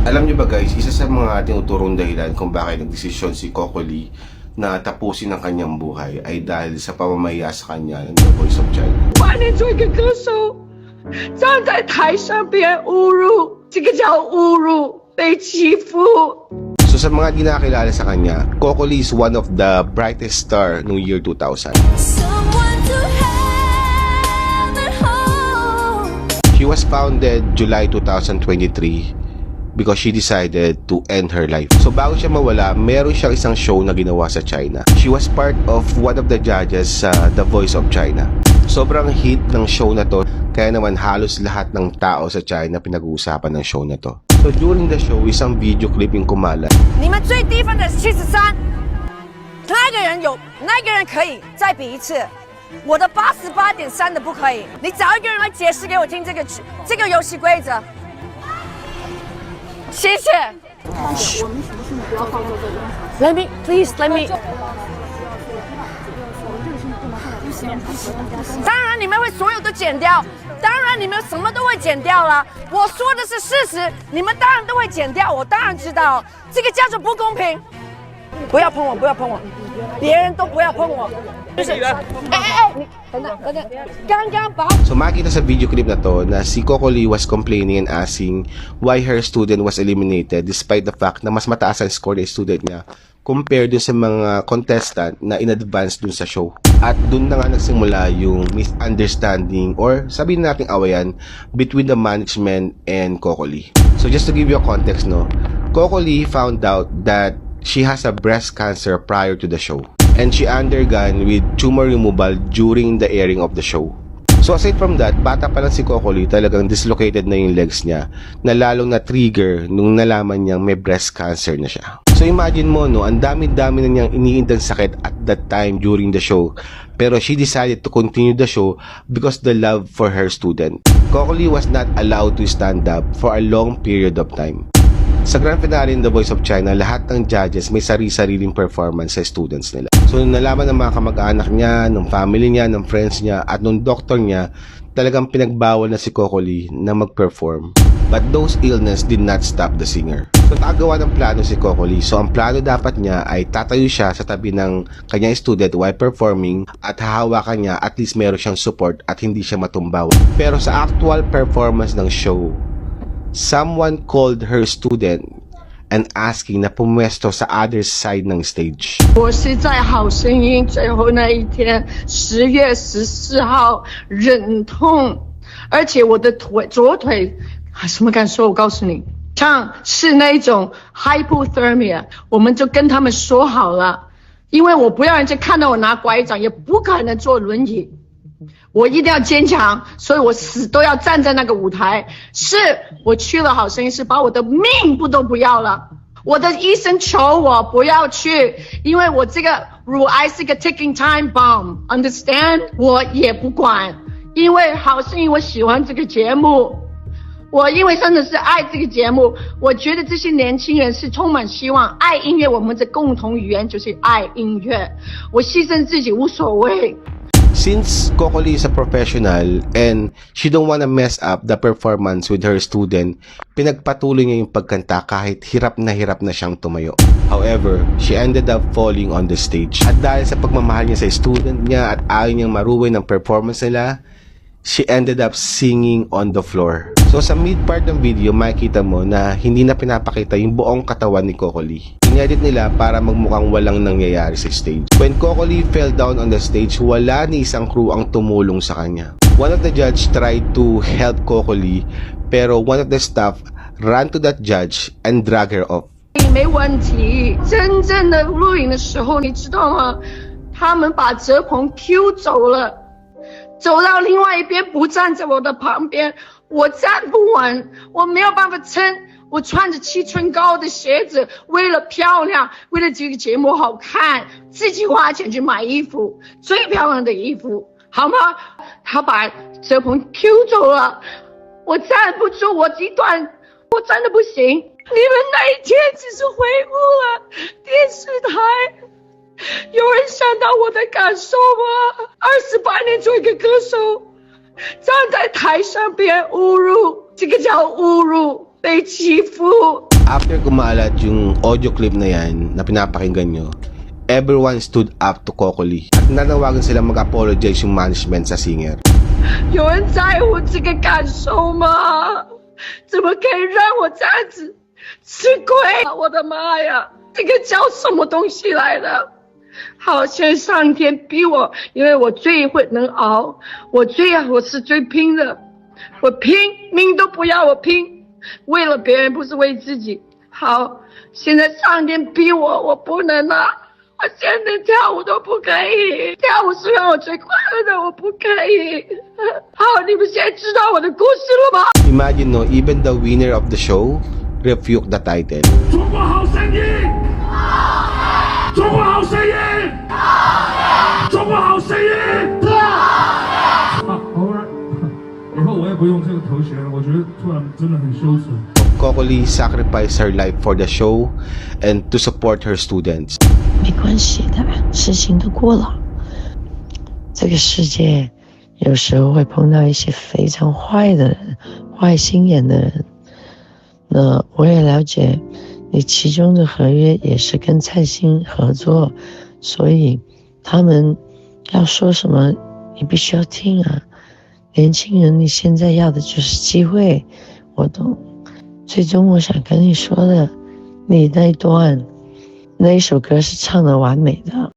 Alam niyo ba guys, isa sa mga tinuturong dahilan kung bakit nagdesisyon si Coco Lee na tapusin ang kanyang buhay ay dahil sa pamamaya sa kanya ng The Voice of China. 8年做一个歌手，站在台上被人侮辱，这个叫侮辱，被欺负。 So sa mga di nakakilala sa kanya, Coco Lee is one of the brightest star noong year 2000. Someone to have at home. She was founded July 2023 because she decided to end her life. So bago siya mawala, meron siyang isang show na ginawa sa China. She was part of one of the judges sa The Voice of China. Sobrang hit ng show na to, kaya naman halos lahat ng tao sa China pinag-uusapan ng show na to. So during the show, isang video clip yung kumalat. 你们最低分的是73，那个人可以再比一次，我的88.3的不可以。你找一个人来解释给我听这个游戏规则。谢谢。Let me please let me。当然你们会所有都剪掉，当然你们什么都会剪掉了。我说的是事实，你们当然都会剪掉，我当然知道，这个叫做不公平。不要碰我，不要碰我，别人都不要碰我。就是，你等等，刚刚把。 So makita sa video clip na to na si Coco Lee was complaining and asking why her student was eliminated despite the fact na mas mataas ang score ng student niya compared dun sa mga contestant na in-advance dun sa show. At dun na nga nagsimula yung misunderstanding or sabihin nating awayan between the management and Coco Lee. So just to give you a context, no, Coco Lee found out that she has a breast cancer prior to the show. And she undergone with tumor removal during the airing of the show. So aside from that, bata pa lang si Coco Lee, talagang dislocated na yung legs niya na lalong na-trigger nung nalaman niyang may breast cancer na siya. So imagine mo, no, ang dami-dami na niyang iniindang sakit at that time during the show. Pero she decided to continue the show because the love for her student. Coco Lee was not allowed to stand up for a long period of time. Sa grand finale in The Voice of China, lahat ng judges may sarili-sariling performance sa students nila. So nung nalaman ng mga kamag-anak niya, ng family niya, ng friends niya, at ng doctor niya, talagang pinagbawal na si Coco Lee na mag-perform. But those illness did not stop the singer. So nakagawa ng plano si Coco Lee. So ang plano dapat niya ay tatayo siya sa tabi ng kanyang student while performing at hahawakan niya at least meron siyang support at hindi siya matumbaw. Pero sa actual performance ng show, someone called her student and asking na pumwesto sa other side ng stage. 我是在好声音最后那一天，10月14号忍痛，而且我的左腿什么感受？我告诉你，像是那种 hypothermia， 我们就跟他们说好了，因为我不要人家看到我拿拐杖，也不可能坐轮椅。 我一定要坚强，所以我死都要站在那个舞台。是我去了好声音，是把我的命都不要了。我的医生求我不要去，因为我这个乳癌是个 ticking time bomb，understand？ 我也不管，因为好声音我喜欢这个节目，我因为真的是爱这个节目，我觉得这些年轻人是充满希望，爱音乐，我们的共同语言就是爱音乐，我牺牲自己无所谓。 Since Coco Lee is a professional and she don't wanna mess up the performance with her student, pinagpatuloy niya yung pagkanta kahit hirap na siyang tumayo. However, she ended up falling on the stage. At dahil sa pagmamahal niya sa student niya at ayaw niyang maruwi ng performance nila, she ended up singing on the floor. So sa mid part ng video, makikita mo na hindi na pinapakita yung buong katawan ni Coco Lee. Inedit nila para magmukhang walang nangyayari sa stage. When Coco Lee fell down on the stage, wala ni isang crew ang tumulong sa kanya. One of the judge tried to help Coco Lee, pero one of the staff ran to that judge and drag her off. 没问题，真正的录影的时候，你知道吗？他们把泽鹏 Q 走了，走到另外一边，不站在我的旁边，我站不稳，我没有办法撑。 我穿着7寸高的鞋子，为了漂亮，为了这个节目好看，自己花钱去买衣服，最漂亮的衣服，好吗？他把泽鹏 Q 走了，我站不住，我极端，我真的不行。你们那一天只是回顾了电视台，有人想到我的感受吗？28年做一个歌手，站在台上被人侮辱，这个叫侮辱。被欺负。 After kumalat yung audio clip na yan na pinapakinggan nyo, everyone stood up to Coco Lee at nanawagan silang mag-apologize yung management sa singer. 有人在乎这个感受吗？怎么可以让我这样子吃亏？我的妈呀，这个叫什么东西来的？好，现在上天逼我，因为我最会能熬，我是最拼的，我拼命都不要，我拼，为了别人不是为自己。好，现在上天逼我，我不能了。 我现在跳舞都不可以，跳舞是让我最快乐的，我不可以。好，你们现在知道我的故事了吗？ Imagine no, even the winner of the show refused the title. 中国好声音，中国好声音，中国好声音。好，偶尔，以后我也不用这个头衔了，我觉得突然真的很羞耻。 Coco Lee sacrificed her life for the show and to support her students. 没关系的，事情都过了。这个世界有时候会碰到一些非常坏的人，坏心眼的人。那我也了解，你其中的合约也是跟蔡兴合作，所以他们要说什么，你必须要听啊。年轻人，你现在要的就是机会，我懂。最终我想跟你说的，你那一首歌是唱得完美的。